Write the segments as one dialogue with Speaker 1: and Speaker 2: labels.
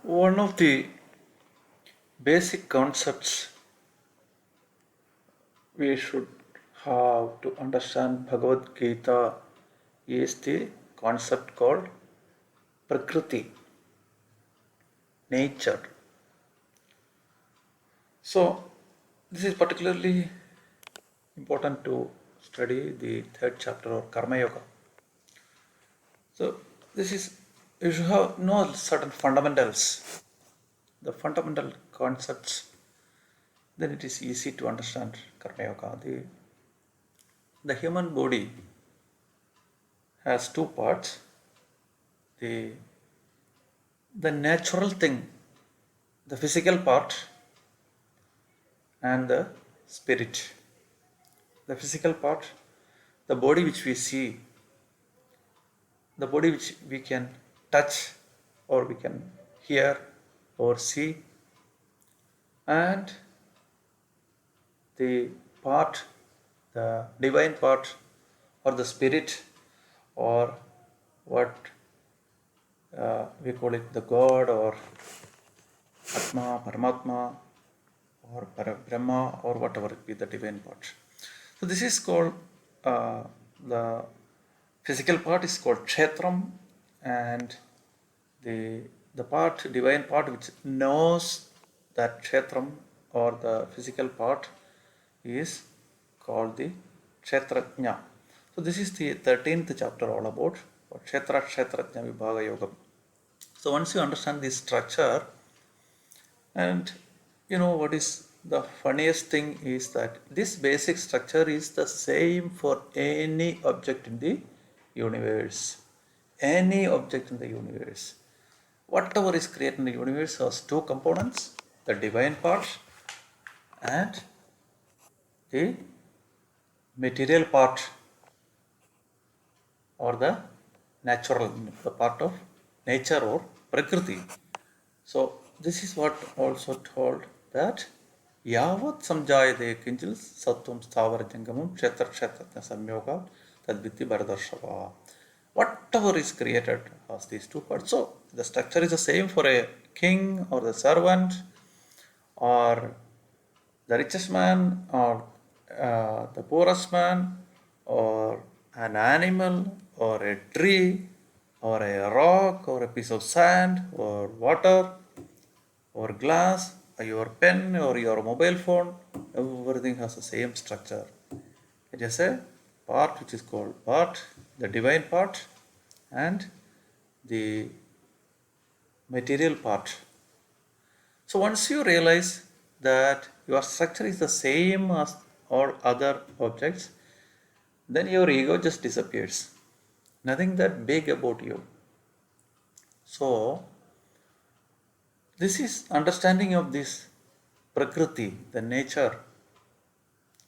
Speaker 1: One of the basic concepts we should have to understand Bhagavad Gita is the concept called Prakruti, nature. So, this is particularly important to study the third chapter of Karmayoga. So, this is you should have know certain fundamentals, the fundamental concepts. Then it is easy to understand Karmayoga. The human body has two parts: the the natural thing, the physical part, and the spirit. The physical part, the body which we see, the body which we can touch or we can hear or see, and the part, the divine part, or the spirit, or what we call it the God or Atma, Paramatma, or Brahma, or whatever it be, the divine part. So this is called the physical part is called Kshetram, and the part, divine part, which knows that Kshetram or the physical part is called the Kshetrajna. So this is the 13th chapter all about Kshetra Kshetrajna Vibhaga Yogam. So once you understand this structure, and you know what is the funniest thing is that this basic structure is the same for any object in the universe. Any object in the universe. Whatever is created in the universe has two components, the divine part and the material part, or the natural, the part of nature or Prakriti. So this is what also told that Yavat samjayate kinchil sattvam sthavara jangamam kshetra kshetrajna samyoga tadvitti bharadarshava. Whatever is created has these two parts. So the structure is the same for a king or the servant or the richest man or the poorest man or an animal or a tree or a rock or a piece of sand or water or glass or your pen or your mobile phone. Everything has the same structure. It is a part which is called part, the divine part, and the material part. So once you realize that your structure is the same as all other objects, then your ego just disappears. Nothing that big about you. So this is understanding of this Prakriti, the nature,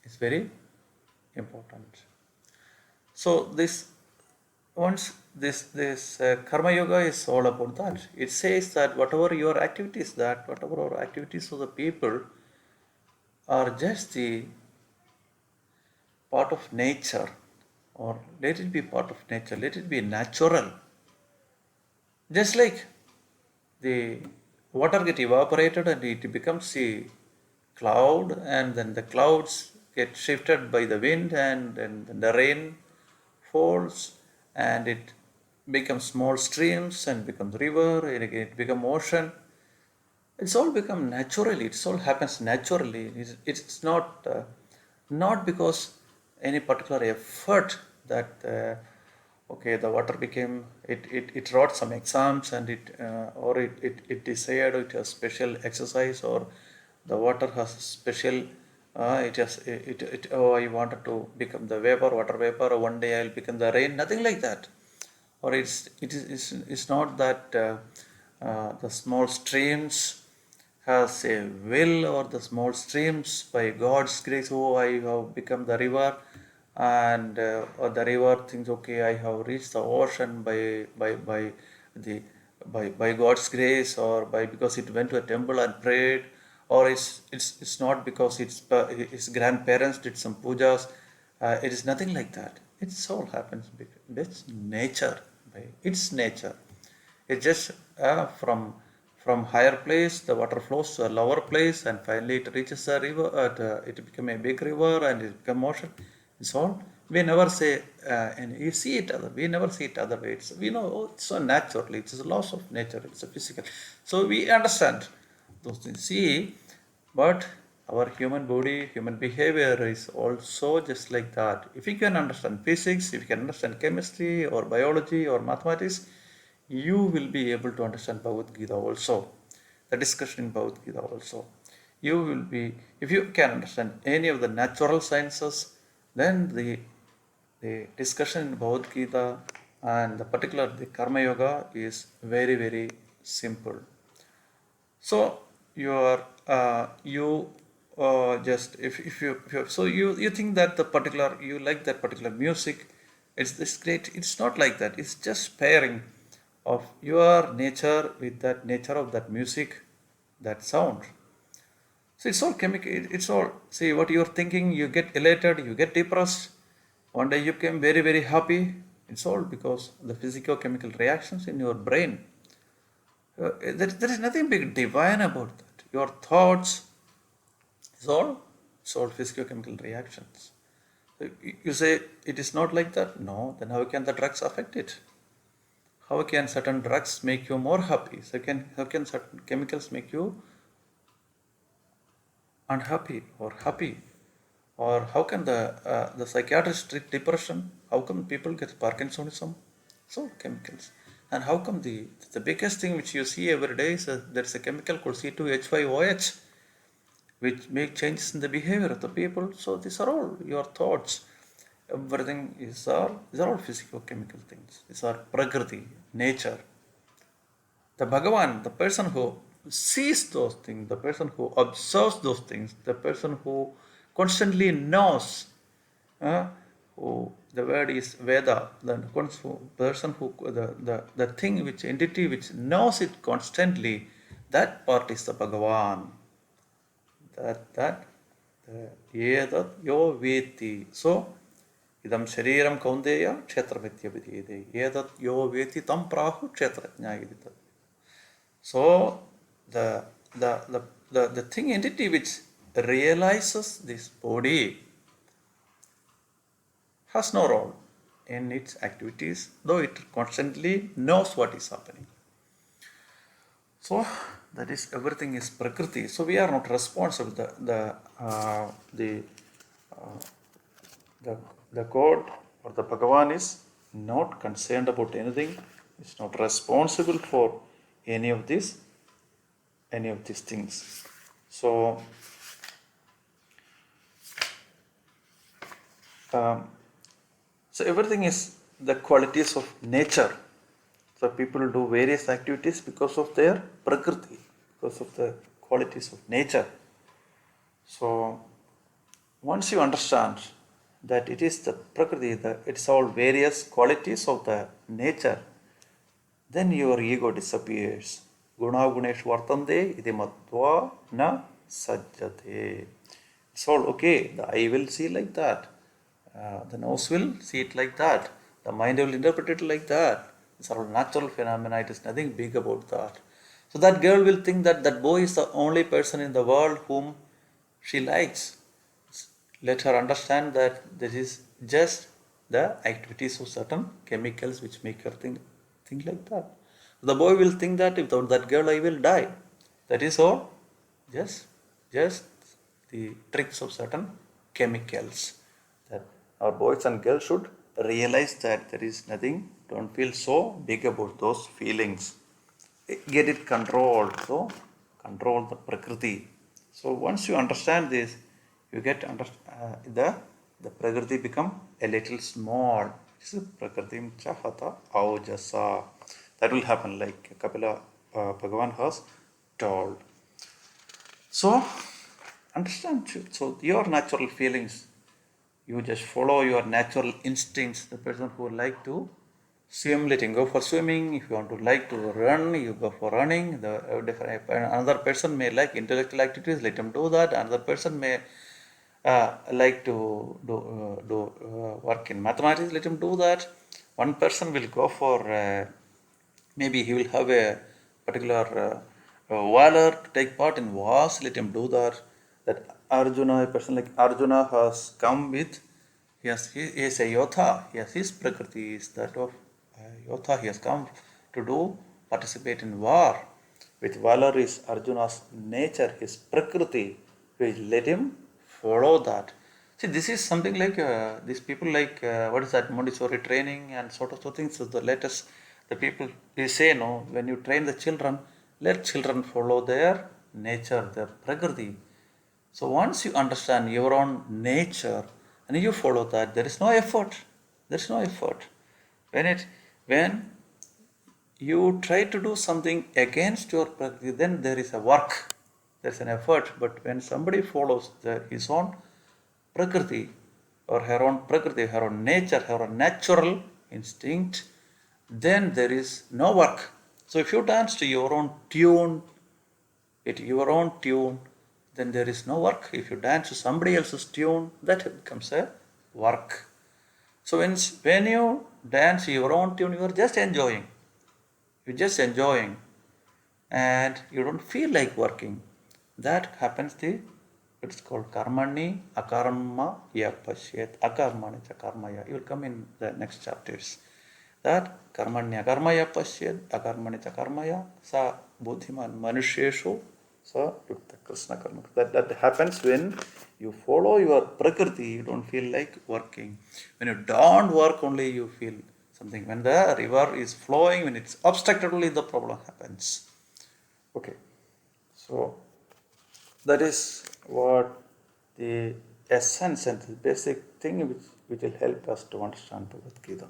Speaker 1: is very important. So this once this Karma Yoga is all about that. It says that whatever your activities, that whatever our activities of the people are just the part of nature, or let it be part of nature, let it be natural. Just like the water get evaporated and it becomes a cloud, and then the clouds get shifted by the wind, and then the rain falls and it becomes small streams and becomes river and it becomes ocean. It's all become naturally, it all happens naturally. It's not because any particular effort that okay, the water became it wrote some exams and it decided it has special exercise, or the water has special it has it oh, I wanted to become the vapor, water vapor, or one day I'll become the rain. Nothing like that. Or it's not that the small streams has a will, or the small streams by God's grace, oh, I have become the river, and or the river thinks, okay, I have reached the ocean the by God's grace, or by because it went to a temple and prayed, or it's not because its grandparents did some pujas. It is nothing like that. It all happens because it's nature, by its nature. It's just from higher place, the water flows to a lower place, and finally it reaches a river. It become a big river, and it become ocean. It's all. We never say, and you see it other. We never see it other way. We know it's so naturally. It's a loss of nature. It's a physical. So we understand those things. See, but our human body, human behavior is also just like that. If you can understand physics, if you can understand chemistry or biology or mathematics, you will be able to understand Bhagavad Gita also. The discussion in Bhagavad Gita also. You will be, if you can understand any of the natural sciences, then the discussion in Bhagavad Gita and the particular the Karmayoga is very, very simple. So you are just if you so you think that the particular you like that particular music, it's this great. It's not like that. It's just pairing of your nature with that nature of that music, that sound. So it's all chemical. It's all, see what you're thinking. You get elated. You get depressed. One day you become very, very happy. It's all because of the physical-chemical reactions in your brain. There is nothing big divine about that. Your thoughts, it's all physical-chemical reactions. So you say it is not like that. No, then how can the drugs affect it? How can certain drugs make you more happy? How can certain chemicals make you unhappy or happy? Or how can the psychiatrist treat depression? How come people get Parkinsonism? So chemicals. And how come the biggest thing which you see every day is there's a chemical called C2H5OH, which make changes in the behavior of the people. So these are all your thoughts. Everything these are all physical chemical things. These are Prakriti, nature. The Bhagavan, the person who sees those things, the person who observes those things, the person who constantly knows, who the word is Veda, the person who, the thing which entity which knows it constantly, that part is the Bhagavan. That Edat yo veti. So, idam shariram kaundeya kshetramitya vidiyede. Edat yo veti tam prahu kshetrajnayidita. So the thing entity which realizes this body has no role in its activities, though it constantly knows what is happening. So that is, everything is Prakriti. So we are not responsible. The God or the Bhagavan is not concerned about anything. It's not responsible for any of these things. So everything is the qualities of nature. So people do various activities because of their Prakriti, because of the qualities of nature. So once you understand that it is the Prakriti, it's all various qualities of the nature, then your ego disappears. Guna gunesh vartande iti matva na sajjate. It's all okay. The eye will see like that. The nose will see it like that. The mind will interpret it like that. It's all natural phenomena. It is nothing big about that. So that girl will think that that boy is the only person in the world whom she likes. Let her understand that this is just the activities of certain chemicals which make her think like that. The boy will think that without that girl I will die. That is all. Just the tricks of certain chemicals. That our boys and girls should realize that there is nothing. Don't feel so big about those feelings. Get it controlled. So control the Prakriti. So once you understand this, you get the Prakriti become a little small. This is Prakritim Chahata Aujasa. That will happen, like Kapila Bhagavan has told. So understand. So your natural feelings, you just follow your natural instincts. The person who would like to swim, let him go for swimming. If you want to like to run, you go for running. Another person may like intellectual activities, let him do that. Another person may like to do work in mathematics, let him do that. One person will go for maybe he will have a particular valor to take part in wars, let him do that. That Arjuna, a person like Arjuna has come with, he is a yotha, he has his prakriti, is that of yotha, he has come to do, participate in war. With valor is Arjuna's nature, his prakriti, which let him follow that. See, this is something like these people like, what is that, Montessori training and sort of things. So the latest, the people, they say, no, when you train the children, let children follow their nature, their prakriti. So once you understand your own nature and you follow that, there is no effort. There is no effort. When you try to do something against your prakriti, then there is a work, there is an effort. But when somebody follows his own prakriti or her own prakriti, her own nature, her own natural instinct, then there is no work. So if you dance to your own tune, then there is no work. If you dance to somebody else's tune, that becomes a work. So when you dance your own tune, you are just enjoying. You're just enjoying and you don't feel like working. That happens it's called karmani akarma yapashyet. Akarmani chakarmaya. You will come in the next chapters. That karmanya karmaya pashyet akarmani chakarmaya sa buddhiman manusheshu sa yukta krishna karma. That happens when you follow your prakriti, you don't feel like working. When you don't work only you feel something. When the river is flowing, when it's obstructed only the problem happens. Okay. So that is what the essence and the basic thing which will help us to understand Bhagavad Gita.